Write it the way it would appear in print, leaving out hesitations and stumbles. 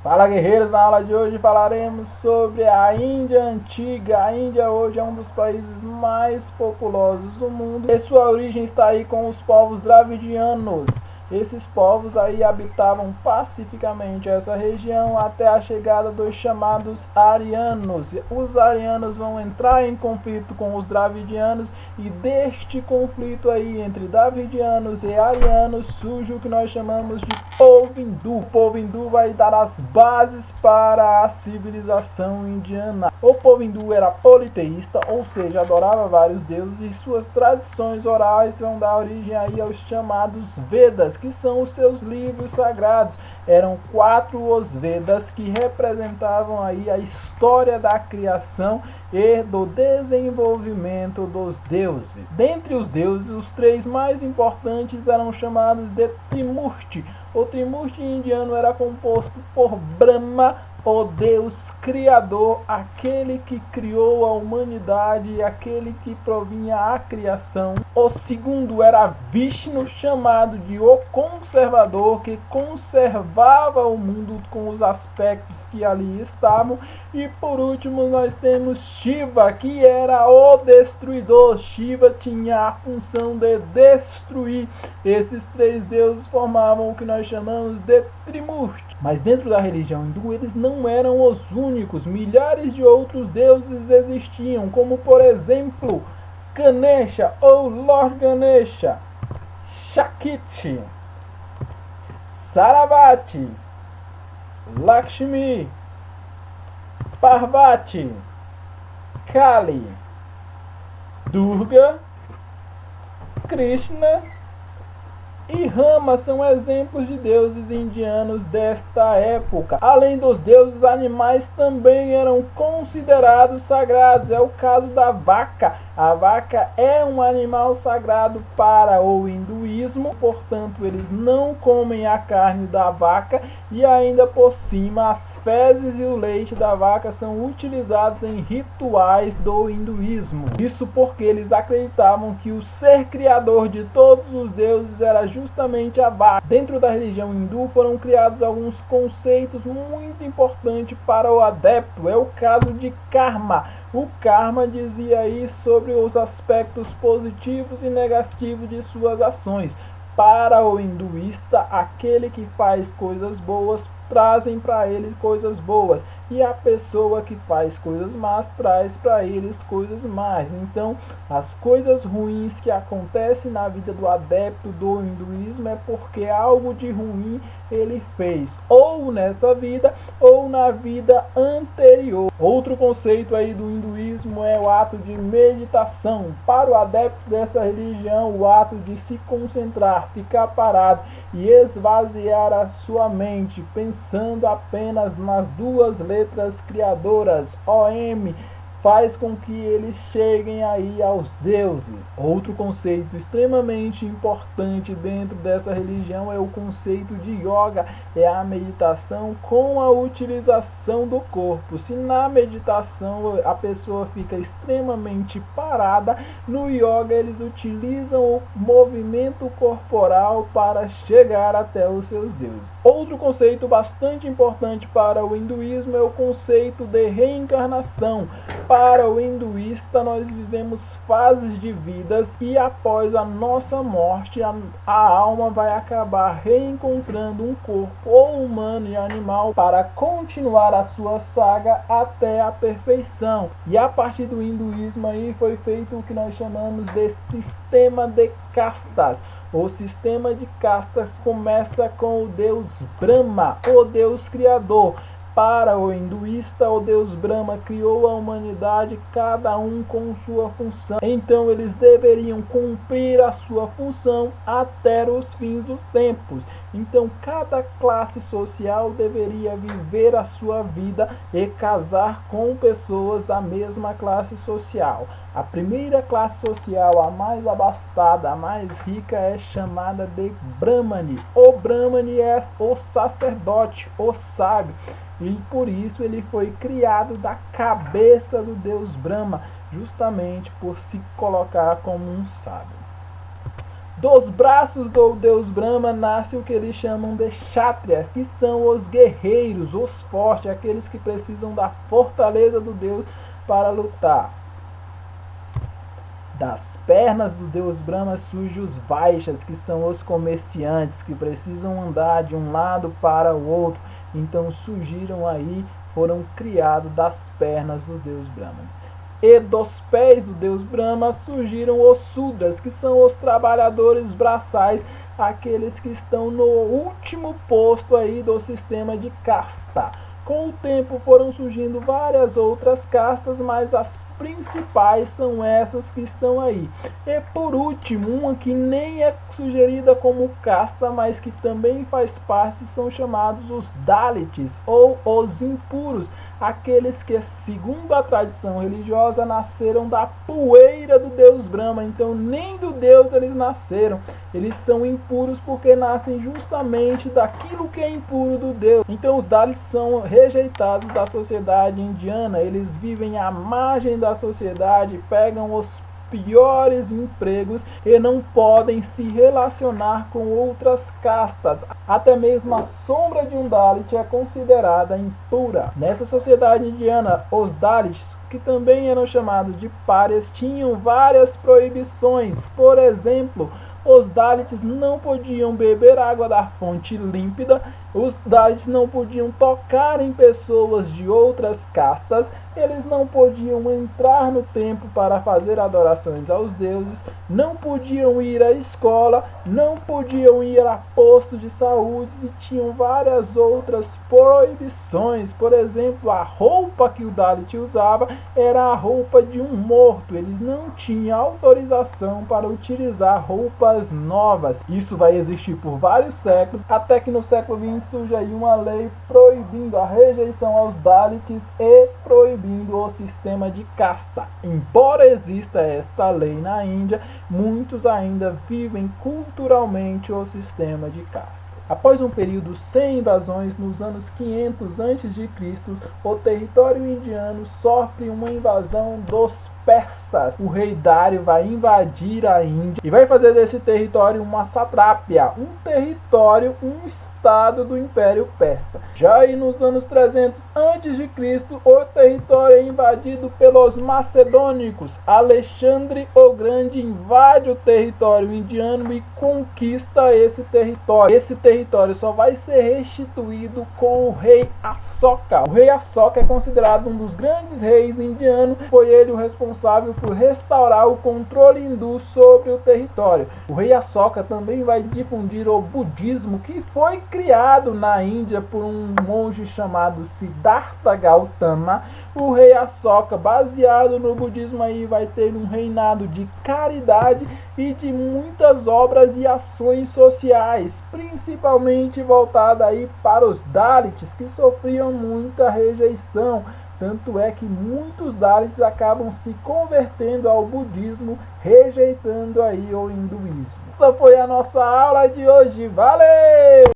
Fala, guerreiros! Na aula de hoje falaremos sobre a Índia antiga. A Índia hoje é um dos países mais populosos do mundo e sua origem está aí com os povos dravidianos. Esses povos aí habitavam pacificamente essa região até a chegada dos chamados arianos. Os arianos vão entrar em conflito com os dravidianos e deste conflito aí entre dravidianos e arianos surge o que nós chamamos de povo hindu. O povo hindu vai dar as bases para a civilização indiana. O povo hindu era politeísta, ou seja, adorava vários deuses, e suas tradições orais vão dar origem aí aos chamados Vedas, que são os seus livros sagrados. Eram 4 os Vedas que representavam aí a história da criação e do desenvolvimento dos deuses. Dentre os deuses, os 3 mais importantes eram chamados de Trimurti. O Trimurti indiano era composto por Brahma, o Deus Criador, aquele que criou a humanidade e aquele que provinha a criação. O segundo era Vishnu, chamado de o Conservador, que conservava o mundo com os aspectos que ali estavam. E por último nós temos Shiva, que era o Destruidor. Shiva tinha a função de destruir. Esses 3 deuses formavam o que nós chamamos de Trimurti. Mas dentro da religião hindu eles não eram os únicos. Milhares de outros deuses existiam, como por exemplo Ganesha ou Lord Ganesha, Shakti, Sarasvati, Lakshmi, Parvati, Kali, Durga, Krishna e Rama são exemplos de deuses indianos desta época. Além dos deuses, animais também eram considerados sagrados. É o caso da vaca. A vaca é um animal sagrado para o hinduísmo, portanto eles não comem a carne da vaca e ainda por cima as fezes e o leite da vaca são utilizados em rituais do hinduísmo. Isso porque eles acreditavam que o ser criador de todos os deuses era justamente a vaca. Dentro da religião hindu foram criados alguns conceitos muito importantes para o adepto. É o caso de karma. O karma dizia aí sobre os aspectos positivos e negativos de suas ações. Para o hinduísta, aquele que faz coisas boas trazem para ele coisas boas, e a pessoa que faz coisas más traz para eles coisas más. Então, as coisas ruins que acontecem na vida do adepto do hinduísmo é porque algo de ruim ele fez, ou nessa vida ou na vida anterior. Outro conceito aí do hinduísmo é o ato de meditação. Para o adepto dessa religião, o ato de se concentrar, ficar parado e esvaziar a sua mente, pensando apenas nas 2 letras criadoras, OM, faz com que eles cheguem aí aos deuses. Outro conceito extremamente importante dentro dessa religião é o conceito de yoga, é a meditação com a utilização do corpo. Se na meditação a pessoa fica extremamente parada, no yoga eles utilizam o movimento corporal para chegar até os seus deuses. Outro conceito bastante importante para o hinduísmo é o conceito de reencarnação. Para o hinduísta, nós vivemos fases de vidas e após a nossa morte, a alma vai acabar reencontrando um corpo ou humano e animal para continuar a sua saga até a perfeição. E a partir do hinduísmo aí foi feito o que nós chamamos de sistema de castas. O sistema de castas começa com o deus Brahma, o deus criador. Para o hinduísta, o deus Brahma criou a humanidade, cada um com sua função. Então eles deveriam cumprir a sua função até os fins dos tempos. Então cada classe social deveria viver a sua vida e casar com pessoas da mesma classe social. A primeira classe social, a mais abastada, a mais rica, é chamada de Brahmani. O Brahmani é o sacerdote, o sábio. E por isso ele foi criado da cabeça do deus Brahma, justamente por se colocar como um sábio. Dos braços do deus Brahma nasce o que eles chamam de Kshatriyas, que são os guerreiros, os fortes, aqueles que precisam da fortaleza do deus para lutar. Das pernas do deus Brahma surgem os Vaixas, que são os comerciantes, que precisam andar de um lado para o outro. Então surgiram aí, foram criados das pernas do deus Brahma. E dos pés do deus Brahma surgiram os Sudras, que são os trabalhadores braçais, aqueles que estão no último posto aí do sistema de casta. Com o tempo foram surgindo várias outras castas, mas as principais são essas que estão aí. E por último, uma que nem é sugerida como casta, mas que também faz parte, são chamados os Dalits, ou os impuros, aqueles que, segundo a tradição religiosa, nasceram da poeira do deus Brahma. Então nem do deus eles nasceram, eles são impuros porque nascem justamente daquilo que é impuro do deus. Então os Dalits são rejeitados da sociedade indiana, eles vivem à margem da sociedade, pegam os piores empregos e não podem se relacionar com outras castas. Até mesmo a sombra de um Dalit é considerada impura. Nessa sociedade indiana, os Dalits, que também eram chamados de párias, tinham várias proibições. Por exemplo, os Dalits não podiam beber água da fonte límpida, os Dalits não podiam tocar em pessoas de outras castas, eles não podiam entrar no templo para fazer adorações aos deuses, não podiam ir à escola, não podiam ir a posto de saúde e tinham várias outras proibições. Por exemplo, a roupa que o Dalit usava era a roupa de um morto, ele não tinha autorização para utilizar roupas novas. Isso vai existir por vários séculos, até que no século XX surge aí uma lei proibindo a rejeição aos Dalits e proibindo o sistema de casta. Embora exista esta lei na Índia, muitos ainda vivem culturalmente o sistema de casta. Após um período sem invasões, nos anos 500 a.C., o território indiano sofre uma invasão dos persas. O rei Dário vai invadir a Índia e vai fazer desse território uma satrápia, um território, um estado do Império Persa. Já aí nos anos 300 a.C., o território é invadido pelos macedônicos. Alexandre o Grande invade o território indiano e conquista esse território. Esse território só vai ser restituído com o rei Asoka. O rei Asoka é considerado um dos grandes reis indianos, foi ele o responsável por restaurar o controle hindu sobre o território. O rei Asoka também vai difundir o budismo, que foi criado na Índia por um monge chamado Siddhartha Gautama. O rei Asoka, baseado no budismo, aí vai ter um reinado de caridade e de muitas obras e ações sociais, principalmente voltada aí para os Dalits, que sofriam muita rejeição. Tanto é que muitos Dalits acabam se convertendo ao budismo, rejeitando aí o hinduísmo. Essa foi a nossa aula de hoje. Valeu!